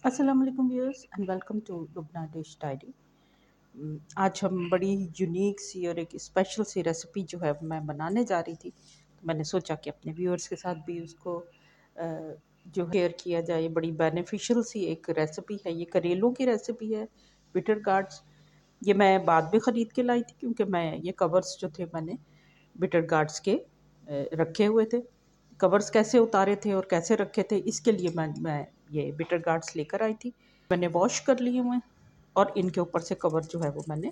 अस्सलाम वालेकुम viewers and welcome to Lubna dish diary. आज हम बड़ी यूनिक सी और एक स्पेशल सी रेसिपी जो है मैं बनाने जा रही थी। तो मैंने सोचा कि अपने व्यूअर्स के साथ भी उसको जो शेयर किया जाए। बड़ी बेनिफिशियल सी एक रेसिपी है। ये करेलों की रेसिपी है, बिटर गार्ड्स। ये मैं बाद में ख़रीद के लाई थी क्योंकि मैं ये कवर्स जो थे मैंने बिटर गार्ड्स के रखे हुए थे। कवर्स कैसे उतारे थे और कैसे रखे थे इसके लिए मैं ये बिटर गार्ड्स लेकर आई थी। मैंने वॉश कर लिए हुए हैं और इनके ऊपर से कवर जो है वो मैंने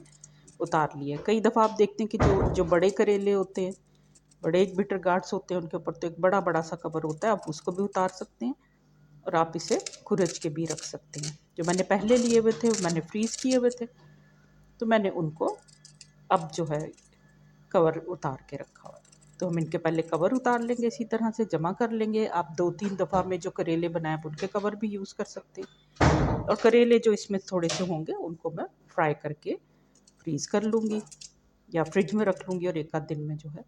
उतार लिए। कई दफ़ा आप देखते हैं कि जो जो बड़े करेले होते हैं, बड़े एक बिटर गार्ड्स होते हैं, उनके ऊपर तो एक बड़ा बड़ा सा कवर होता है। आप उसको भी उतार सकते हैं और आप इसे खुरच के भी रख सकते हैं। जो मैंने पहले लिए हुए थे मैंने फ्रीज़ किए हुए थे, तो मैंने उनको अब जो है कवर उतार के रखा हुआ है। तो हम इनके पहले कवर उतार लेंगे, इसी तरह से जमा कर लेंगे। आप 2-3 दफ़ा में जो करेले बनाए आप उनके कवर भी यूज़ कर सकते हैं। और करेले जो इसमें थोड़े से होंगे उनको मैं फ्राई करके फ्रीज़ कर लूँगी या फ्रिज में रख लूँगी और एक आध दिन में जो है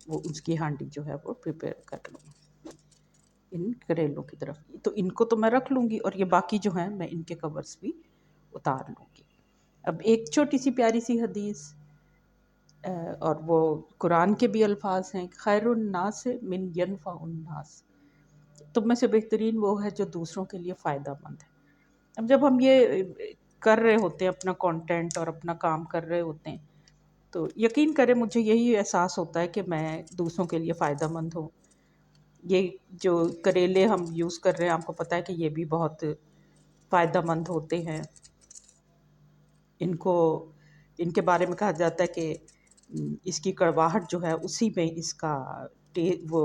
वो उसकी हांडी जो है वो प्रिपेयर कर लूँगी इन करेलों की तरफ। तो इनको तो मैं रख लूँगी और ये बाकी जो हैं मैं इनके कवर्स भी उतार लूँगी। अब एक छोटी सी प्यारी सी हदीस और वो कुरान के भी अल्फाज हैं, खैरुन्नास मिन यनफ़उन्नास। तुम में से बेहतरीन वो है जो दूसरों के लिए फ़ायदेमंद है। अब जब हम ये कर रहे होते हैं, अपना कंटेंट और अपना काम कर रहे होते हैं, तो यकीन करें मुझे यही एहसास होता है कि मैं दूसरों के लिए फ़ायदेमंद हूँ। ये जो करेले हम यूज़ कर रहे हैं, आपको पता है कि ये भी बहुत फ़ायदेमंद होते हैं। इनको इनके बारे में कहा जाता है कि इसकी कड़वाहट जो है उसी में इसका टे वो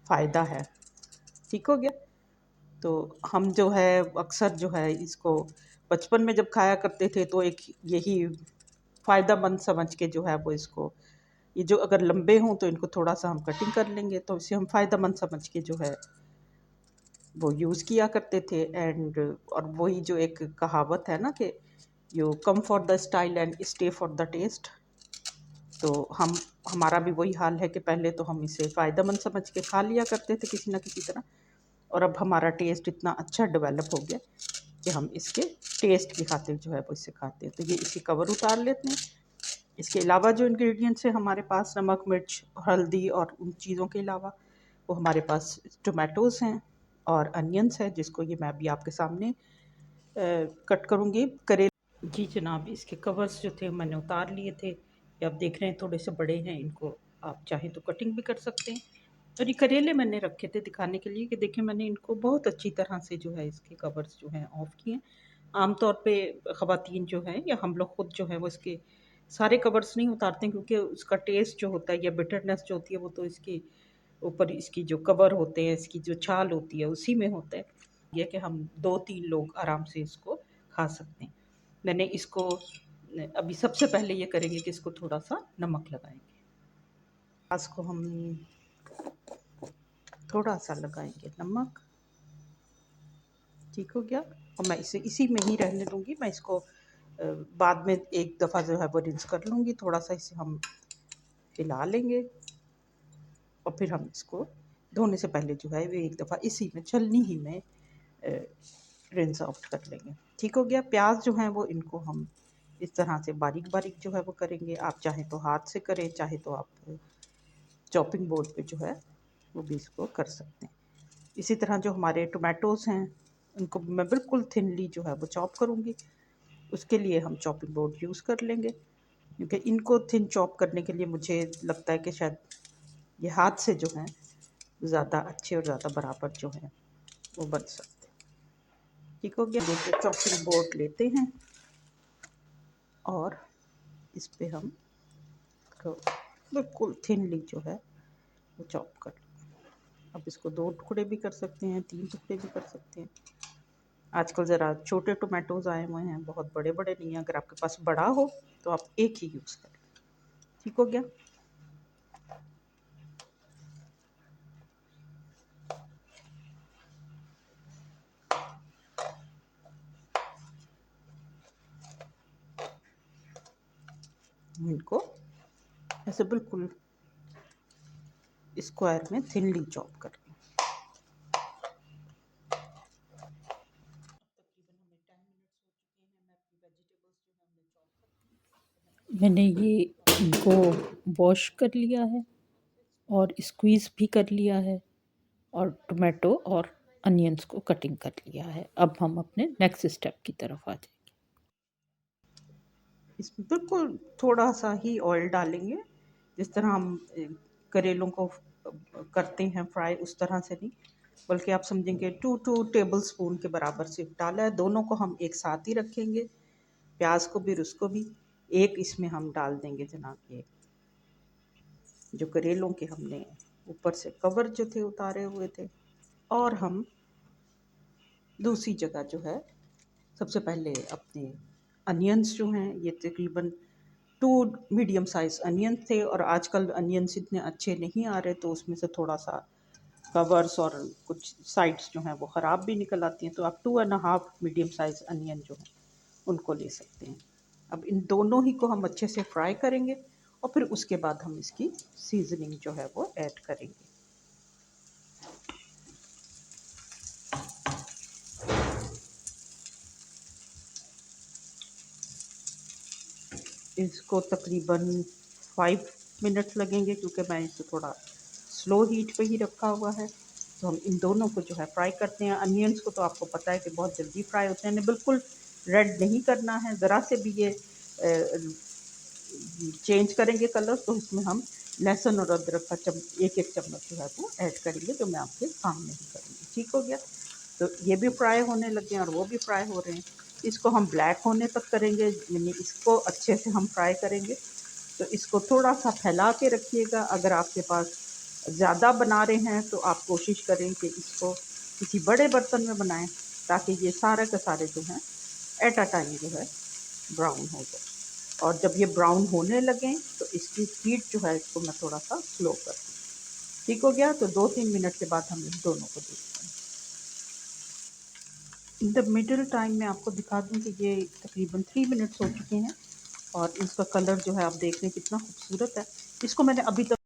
फ़ायदा है। ठीक हो गया? तो हम जो है अक्सर जो है इसको बचपन में जब खाया करते थे तो एक यही फ़ायदेमंद समझ के जो है वो इसको, ये जो अगर लंबे हों तो इनको थोड़ा-सा हम कटिंग कर लेंगे तो इसे हम फ़ायदेमंद समझ के जो है वो यूज़ किया करते थे। एंड और वही जो एक कहावत है ना कि you come for the style and stay for the taste. तो हमारा भी वही हाल है कि पहले तो हम इसे फ़ायदेमंद समझ के खा लिया करते थे किसी न किसी तरह, और अब हमारा टेस्ट इतना अच्छा डेवलप हो गया कि हम इसके टेस्ट की खातिर जो है वो इसे खाते हैं। तो ये इसी कवर उतार लेते हैं। इसके अलावा जो इंग्रेडिएंट्स हैं हमारे पास, नमक, मिर्च, हल्दी और उन चीज़ों के अलावा वो हमारे पास टोमेटोज़ हैं और अनियंस है, जिसको ये मैं अभी आपके सामने कट करूँगी। करेले जी जनाब, इसके कवर्स जो थे मैंने उतार लिए थे। ये आप देख रहे हैं थोड़े से बड़े हैं, इनको आप चाहें तो कटिंग भी कर सकते हैं। और ये करेले मैंने रखे थे दिखाने के लिए कि देखिए मैंने इनको बहुत अच्छी तरह से जो है इसके कवर्स जो हैं ऑफ़ किए। आम तौर पे ख़वातीन जो हैं या हम लोग ख़ुद जो है वो इसके सारे कवर्स नहीं उतारते हैं, क्योंकि उसका टेस्ट जो होता है या बिटरनेस जो होती है वो तो इसके ऊपर, इसकी जो कवर होते हैं, इसकी जो छाल होती है उसी में होता है। ये कि हम 2-3 लोग आराम से इसको खा सकते हैं। मैंने इसको अभी सबसे पहले ये करेंगे कि इसको थोड़ा-सा नमक लगाएँगे। प्याज़ को हम थोड़ा-सा लगाएँगे नमक। ठीक हो गया? और मैं इसे इसी में ही रहने दूँगी। मैं इसको बाद में एक दफ़ा जो है वो रिंस कर लूँगी। थोड़ा-सा इसे हम हिला लेंगे और फिर हम इसको धोने से पहले जो है वो एक दफ़ा इसी में छलनी ही में रिंस आउट कर लेंगे। ठीक हो गया? प्याज़ जो हैं वो इनको हम इस तरह से बारीक-बारीक जो है वो करेंगे। आप चाहें तो हाथ से करें, चाहे तो आप चॉपिंग बोर्ड पे जो है वो भी इसको कर सकते हैं। इसी तरह जो हमारे टोमेटोज़ हैं उनको मैं बिल्कुल थिनली जो है वो चॉप करूँगी। उसके लिए हम चॉपिंग बोर्ड यूज़ कर लेंगे, क्योंकि इनको थिन चॉप करने के लिए मुझे लगता है कि शायद ये हाथ से जो हैं ज़्यादा अच्छे और ज़्यादा बराबर जो हैं वो बन सकते हैं। ठीक हो गया? देखिए चॉपिंग बोर्ड लेते हैं और इस पे हम बिल्कुल थिनली जो है वो चॉप कर लेंगे। अब इसको 2 टुकड़े भी कर सकते हैं, 3 टुकड़े भी कर सकते हैं। आजकल ज़रा छोटे टोमेटोज़ आए हुए हैं, बहुत बड़े-बड़े नहीं हैं। अगर आपके पास बड़ा हो तो आप एक ही यूज़ करें। ठीक हो गया? इनको ऐसे बिल्कुल स्क्वायर में थिनली चॉप कर लें। मैंने ये इनको वॉश कर लिया है और स्क्वीज़ भी कर लिया है और टोमेटो और अनियंस को कटिंग कर लिया है। अब हम अपने नेक्स्ट स्टेप की तरफ आ जाएंगे। इसमें बिल्कुल थोड़ा सा ही ऑयल डालेंगे, जिस तरह हम करेलों को करते हैं फ्राई, उस तरह से नहीं, बल्कि आप समझेंगे 2 टेबल स्पून के बराबर सिर्फ डाला है। दोनों को हम एक साथ ही रखेंगे, प्याज को भी और उसको भी। एक इसमें हम डाल देंगे जनाब ये जो करेलों के हमने ऊपर से कवर जो थे उतारे हुए थे। और हम दूसरी जगह जो है, सबसे पहले अपने अनियंस जो हैं, ये तकरीबन 2 मीडियम साइज़ अनियन थे, और आजकल अनियंस इतने अच्छे नहीं आ रहे, तो उसमें से थोड़ा सा कवर्स और कुछ साइड्स जो हैं वो ख़राब भी निकल आती हैं, तो आप 2.5 मीडियम साइज़ अनियन जो हैं उनको ले सकते हैं। अब इन दोनों ही को हम अच्छे से फ्राई करेंगे और फिर उसके बाद हम इसकी सीजनिंग जो है वो ऐड करेंगे। इसको तकरीबन 5 मिनट्स लगेंगे, क्योंकि मैं इसे थोड़ा स्लो हीट पे ही रखा हुआ है। तो हम इन दोनों को जो है फ्राई करते हैं। अनियंस को तो आपको पता है कि बहुत जल्दी फ्राई होते हैं, इन्हें बिल्कुल रेड नहीं करना है। ज़रा से भी ये चेंज करेंगे कलर, तो इसमें हम लहसुन और अदरक का एक एक चम्मच जो है वो ऐड करेंगे, जो मैं आपके सामने ही करूँगी। ठीक हो गया? तो ये भी फ्राई होने लगे हैं और वो भी फ्राई हो रहे हैं। इसको हम ब्लैक होने तक करेंगे, यानी इसको अच्छे से हम फ्राई करेंगे। तो इसको थोड़ा सा फैला के रखिएगा। अगर आपके पास ज़्यादा बना रहे हैं तो आप कोशिश करें कि इसको किसी बड़े बर्तन में बनाएं, ताकि ये सारे के सारे जो हैं एट अ टाइम जो है ब्राउन हो जाए। और जब ये ब्राउन होने लगें तो इसकी हीट जो है इसको मैं थोड़ा सा स्लो कर दूँ। ठीक हो गया? तो 2-3 मिनट के बाद हम इन दोनों को देखते हैं। इन द मिडल टाइम मैं आपको दिखा दूँ कि ये तकरीबन 3 मिनट्स हो चुके हैं और इसका कलर जो है आप देख रहे हैं कितना खूबसूरत है। इसको मैंने अभी तक